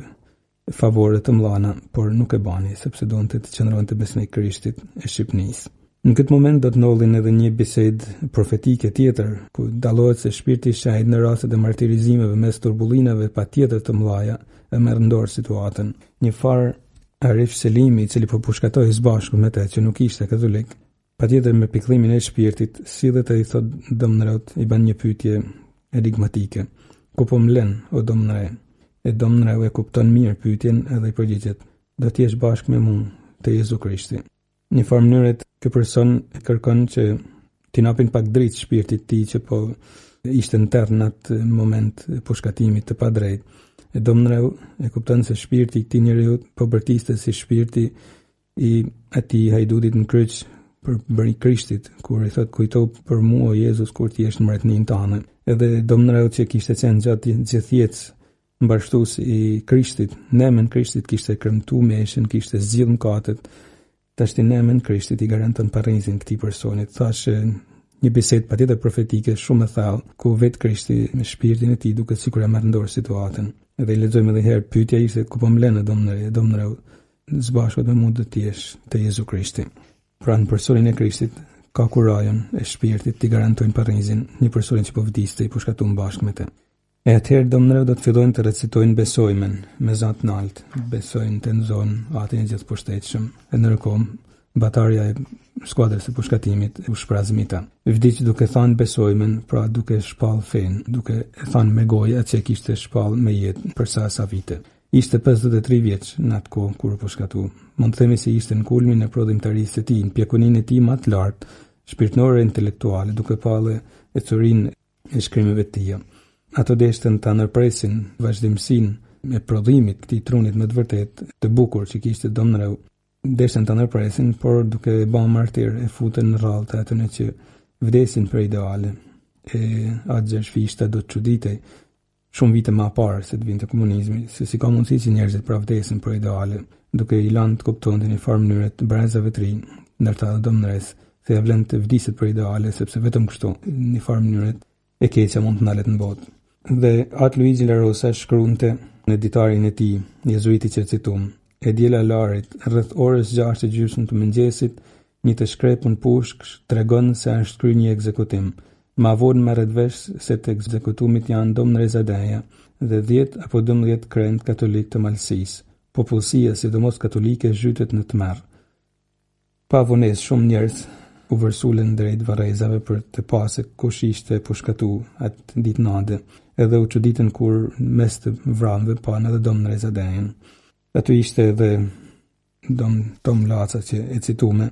favore të mlana, por nuk e bani, sepse donte të qëndronte besnik Krishtit e Shqipënisë. Në këtë moment do të ndodhin edhe një bisedë profetike tjetër, ku dallohet se shpirti i shahid në rastet e martirizimeve mes turbullimeve patjetër të mëdha e merr ndor situatën. Një farë Arif Selimi, i cili po pushkatoi së bashku me të që nuk ishte katolik, Patjetër me pikëllimin e shpirtit, sillet ai thot domnëraut i ban një pyetje enigmatike. Ku po mlen o domnëre? E domnërau e kupton mirë pyetjen edhe i përgjigjet: do të jesh bashkë me mua te Jezu Krishti. Në farë mënyrë ky person kërkon që t'i napin pak dritë shpirtit tij që po ishte në terr në atë moment pushkatimit të padrejt. E domnërau e kupton se shpirti i këtij njeriu po bërtiste si shpirti i atij hajdutit në kryq për bëri Krishtit, kur i thot kujto për mua o Jezus kur ti jesh në mbretërinë tënde. Edhe domnërau që kishte qenë gjatë gjithë jetës mbarshtues i Krishtit, në emrin Krishtit kishte kremtuar meshin, kishte zgjidhur mëkatet. Tash në emrin Krishtit i garanton parrizin këtij personit. Thash një bisedë patjetër profetike shumë e thellë, ku vetë Krishti me shpirtin e tij duket sikur e merr dorë situatën. Edhe i lexojmë edhe herë pyetja ishte ku po mlen domnërau zbashkët me mua do të jesh te Jezu Krishti. Pra në personin e Krishtit ka kurajon e shpirtit t'i garantojnë parrizin një personin që po vdiste i pushkatuar bashkë me të. E atëherë domnërau do të fillojnë të recitojnë besojmen me zot të lartë, besojnë të nxonë atin e gjithë pushtetshëm, e ndërkohë batarja e skuadrës së pushkatimit u shprazmita. Vdiq duke thënë besojmen, pra duke shpall fen, duke e thënë me gojë atë që kishte shpall me jetë për sa vite. Ishte 53 vjeç në atë kohë kur u pushkatu. Mund të themi se ishte në kulmin e prodhimtarisë së tij, në pjekuninë e tij më të lartë, shpirtërore e intelektuale, duke parë e çurinë e shkrimeve të tij. Ato deshtën të ndërpresin vazhdimsinë e prodhimit këtij trunit më të vërtet të bukur që kishte domnërau. Deshtën të ndërpresin, por duke bën martir e futën në rrallë të atyre që vdesin për ideale. E atë gjashfishta do të çuditej shumë vite më parë se të vinte komunizmi, se si ka mundësi që njerëzit pra vdesin për ideale, duke i lanë të kuptonte në farë mënyre të brezave të rinj, ndërta dhe domnëres, se ja vlen të vdiset për ideale, sepse vetëm kështu, në farë mënyre e keqja mund të ndalet në botë. Dhe atë Luigi La Rosa shkruante në ditarin e tij, jezuiti që citum: e diela larit, rreth orës 6:30 të mëngjesit, një të shkrepun pushk tregon se është kryer një ekzekutim. Ma vonë merret vesh se të ekzekutumit janë domnëre Zadeja dhe 10 apo 12 krent katolik të Malësisë. Popullsia, sidomos katolike, zhytet në tmerr. Pa vonesë shumë njerëz u vërsulen drejt varrezave për të pasë kush ishte pushkatu atë ditë nade, edhe u çuditën kur mes të vrarëve pan edhe domnëre Zadejën. Aty ishte edhe dom Tom Laca që e cituame,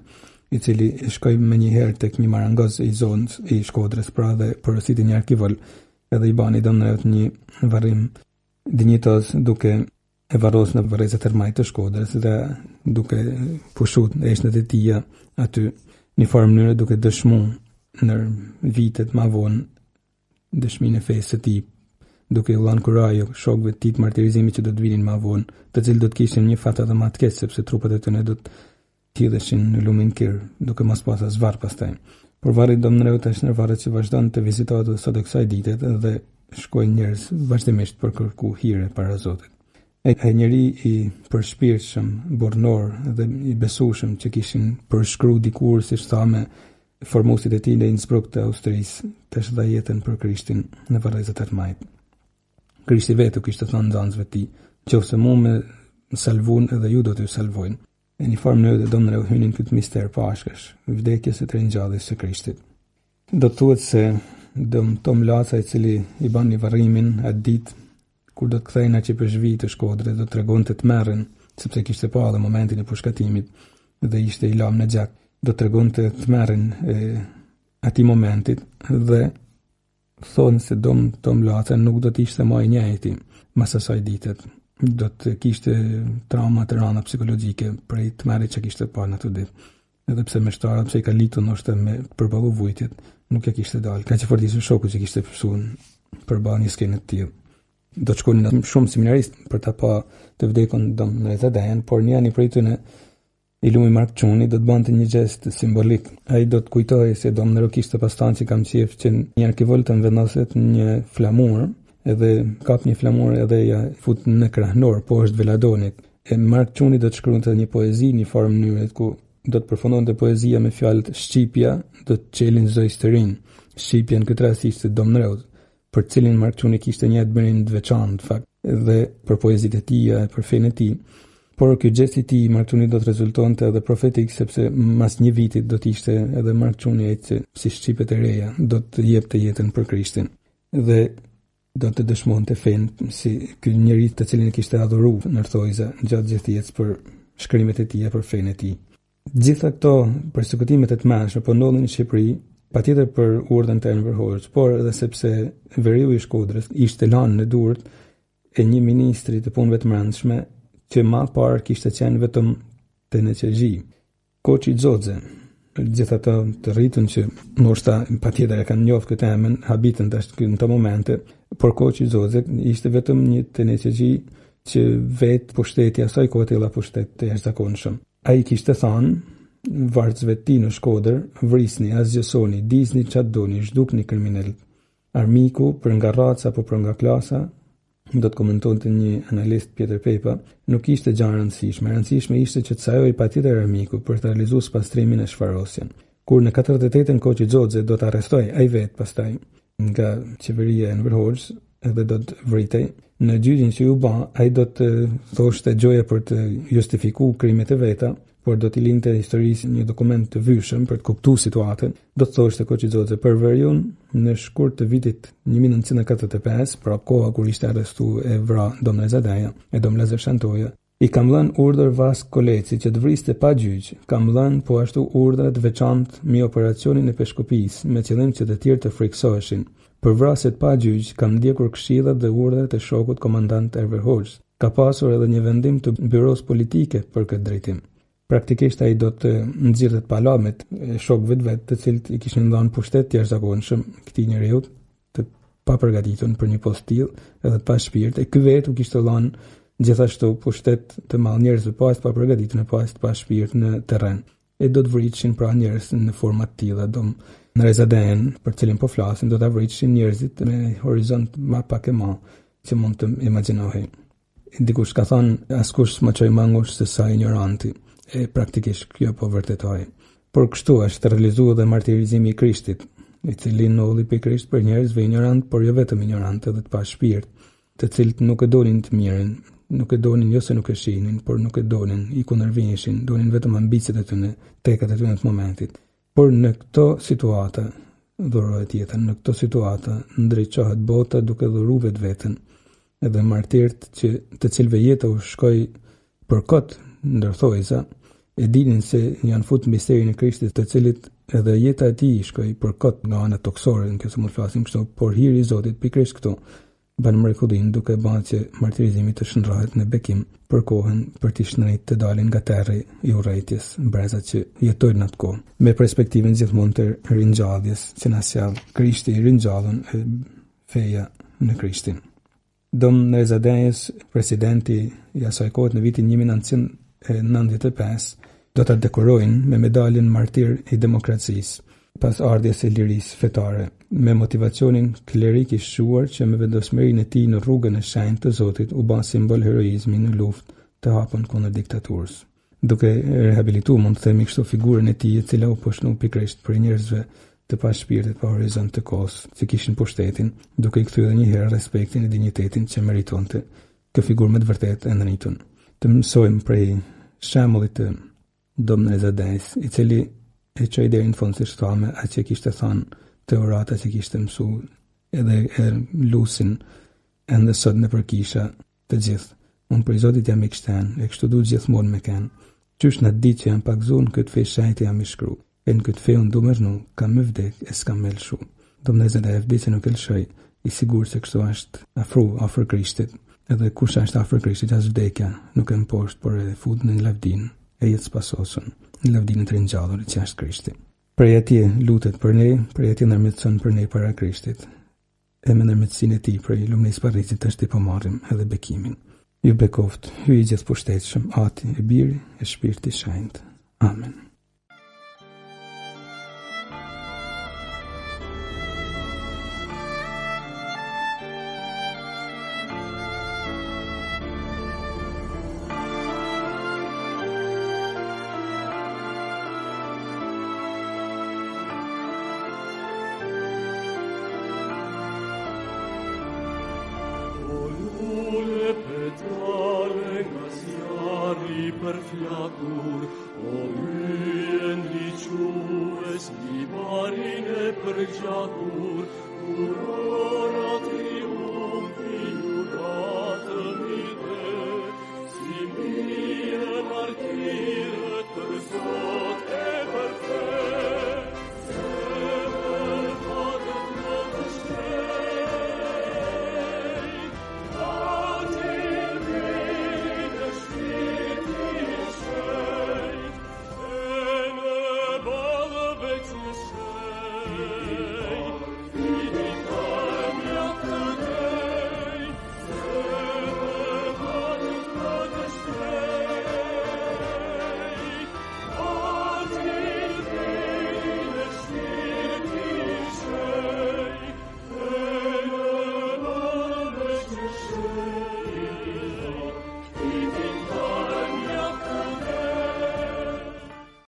i cili shkoi më një herë tek një marangoz i zonës i Shkodrës, pra dhe porositë një arkivol, edhe i bani domnërat një varrim dinjitoz duke e varros në varrezat e rmajt të Shkodrës dhe duke pushut eshnet e tija aty një farë mënyrë duke dëshmu në vitet ma vonë dëshminë e fesë të tij, duke u dhënë kurajo shokëve të tij të martirizimit që do të vinin ma vonë, të cilët do të kishin një fat edhe më të keq, sepse trupat e tyre do të hidheshin në lumin kirr, duke mos pasur zvarr pastaj. Por varri domnëreu tash në varret që vazhdon të vizitohet sot e kësaj dite dhe shkojnë njerëz vazhdimisht për kërku hire para Zotit. E njeri i përshpirtshëm, bornor dhe i besueshëm që kishin përshkruar dikur, siç thamë, formuesit e tij në Innsbruck të Austrisë, tash dha jetën për Krishtin në varrezat e rmajt. Krishti vetë kishte thënë nxënësve të tij: "Nëse mua më salvon, edhe ju do t'ju salvojnë." E një farë mënyrë dhe domnëreu hynin këtë mister pashkësh, vdekjes e të ringjalljes së Krishtit. Do të thuhet se Tom Laca, i cili i ban një varrimin atë ditë, kur do të kthehej që për zhvi të Shkodrës, do të tregonte të merren, sepse kishte pa edhe momentin e pushkatimit dhe ishte i lam në gjak, do të tregonte të merren atij momentit dhe thonë se Tom Laca nuk do të ishte më i njëjti mas asaj ditet. Do të kishte trauma të rënda psikologjike prej të merrit që kishte parë në atë ditë. Edhe pse meshtarët pse i ka litur ndoshta me përballë vujtjet, nuk ja kishte dalë. Ka që fortisë shoku që kishte pësuar përballë një skenë të tillë. Do të shkonin shumë seminaristë për ta pa të vdekun domnërë Zadejën, por një prej tyre, i lumi Mark Çuni, do të bante një gest simbolik. Ai do të kujtojë se domnërë kishte pastan që kam qef që një arkivol të vendoset një flamur, edhe kap një flamur edhe ja fut në krahnor poshtë veladonit. E Mark Çuni do të shkruante një poezi në formë mënyrë ku do të përfundonte poezia me fjalët shqipja do të çelin zojës të rinj. Shqipja në këtë rast ishte domnëreu, për cilin Mark Çuni kishte një admirim të veçantë fakt, edhe për poezitë e tij, për fenë e tij, Por ky gest i tij martuni do të rezultonte edhe profetik, sepse mas një vitit do të ishte edhe martuni që si shqipet e reja do të jepte jetën për Krishtin dhe do të dëshmonte fenë si ky njeri të cilin e kishte adhuruar në Rthojza gjatë gjithë jetës për shkrimet e tij për fenë e tij. Gjitha këto përsekutimet e tmerrshme po ndodhin në Shqipëri, patjetër për urdhën të Enver Hoxhës, por edhe sepse veriu i Shkodrës ishte lënë në durët e një ministri të punëve të brendshme që më parë kishte qenë vetëm te NCG. Koçi Xoxe, gjithatë të rritën që ndoshta patjetër e kanë njohur këtë emër, habitën tash në këto momente, por Koçi Xoxe ishte vetëm një te NCG që vetë pushteti asaj kohe të pushtet të jashtëzakonshëm. Ai kishte thënë varësve të tij në Shkodër, vrisni, asgjësoni, dizni çfarë doni, zhdukni kriminal. Armiku për nga raca apo për nga klasa, do të komentonte një analist Pjetër Pepa, nuk ishte gjë e rëndësishme. E rëndësishme ishte që të sajoj patjetër armiku për të realizuar pastrimin e shfarosjen. Kur në 48-ën Koçi Xoxe do të arrestoj ai vetë pastaj nga qeveria e Enver Hoxhës edhe do të vritej, në gjyqin që u bë, ai do të thoshte gjoja për të justifikuar krimet e veta, por do t'i linte historisë një dokument të vyshëm për të kuptuar situatën. Do të thoshte Koçi Xoxe për veriun në shkurt të vitit 1945, pra koha kur ishte arrestuar e vra Dom Rezadeja e Dom Lazar Shantoja, i kam dhënë urdhër Vask Koleci që të vriste pa gjyq. Kam dhënë po ashtu urdhra të veçantë mbi operacionin e peshkupis, me qëllim që të tjerë të friksoheshin. Për vrasjet pa gjyq kam ndjekur këshillat dhe urdhrat e shokut komandant Enver Hoxhës. Ka pasur edhe një vendim të byros politike për këtë drejtim. Praktikisht ai do të nxirrte palamet e shokëve të vet, të cilët i kishin dhënë pushtet të jashtëzakonshëm këtij njeriu të papërgatitur për një post tillë edhe pa shpirt. E ky vetë u kishte dhënë gjithashtu pushtet të madh njerëzve pa të papërgatitur, pa shpirt në terren. E do të vritishin pra njerëz në forma të tilla, në Rezaden, për cilin po flasim, do të vritishin njerëzit me horizont më pak e madh që mund të imagjinohej. Dikush ka thënë askush më çoj më ngushtë se sa ignoranti. E praktikisht kjo po vërtetoi. Por kështu është realizuar dhe martirizimi i Krishtit, i cili ndodhi pikërisht për njerëzve ignorant, por jo vetëm ignorant, edhe të pa shpirt, të cilët nuk e donin të mirën, nuk e donin jo se nuk e shihnin, por nuk e donin, i kundërvijneshin, donin vetëm ambicet e tyre, tekat e tyre të momentit. Por në këto situata, dhurohet jetën, në këto situata ndriçohet bota duke dhuruar vetveten, edhe martirt që të cilëve jeta u shkoi për kot ndërthojza, e dinin se janë futur në misterin e Krishtit, të cilit edhe jeta e tij shkoi për kot nga ana toksore, nëse mund të flasim kështu, por hiri i Zotit pikërisht këtu bën mrekullin duke bërë që martirizimi të shndrohet në bekim për kohën për të shnrit të dalin nga terri i urrëties brezat që jetojnë në atë kohë, me perspektivën gjithmonë të ringjalljes që na sjell Krishti i ringjallën e feja në Krishtin. Dom Rezadejes, presidenti i asaj kohe në vitin 1995, do të dekorojnë me medaljen martir i demokracisë, pas ardhjes e lirisë fetare, me motivacionin klerik i shquar që me vendosmërinë e tij në rrugën e shenjtë të Zotit u bën simbol heroizmi në luftë të hapur kundër diktaturës. Duke rehabilituar, mund të themi kështu, figurën e tij e cila u poshnu pikërisht për njerëzve të pa shpirtit, pa horizont të kohës, që kishin pushtetin, duke i kthyer edhe një herë respektin e dinjitetin që meritonte. Kjo figurë me të vërtetë e ndritën. Të mësojmë prej shembullit të Dom Rezadejs, i cili e çoi deri në fund, siç thamë, atë që kishte thënë teorata që kishte mësuar, edhe e lusin ende sot në përkisha të gjithë. Unë për Zotit jam i kështen, e kështu duhet gjithmonë me kenë. Qysh në ditë që jam pak zunë, këtë fej shajtë jam i shkru. E në këtë fej unë du mërnu, kam më vdek e s'kam me lëshu. Dom Rezadejs që nuk e lëshoj, i sigur se kështu është afër Krishtit. Edhe kush është afër Krishtit, as vdekja nuk e më poshtë, por e fut në lavdin e jetë pasosën, në lavdinën të ringjallur që është Krishti. Prej atje lutet për ne, prej atje ndërmjetëson për ne para Krishtit. E me ndërmjetësinë e tij prej lumërisë parrisit është i pomarrim edhe bekimin. Ju bekoft, ju i gjithë pushtetshëm, Ati, e Biri, e Shpirti i Shenjtë. Amen. Petale, Gasiari, përgjatur, o hyjen liques, libarin e përgjatur,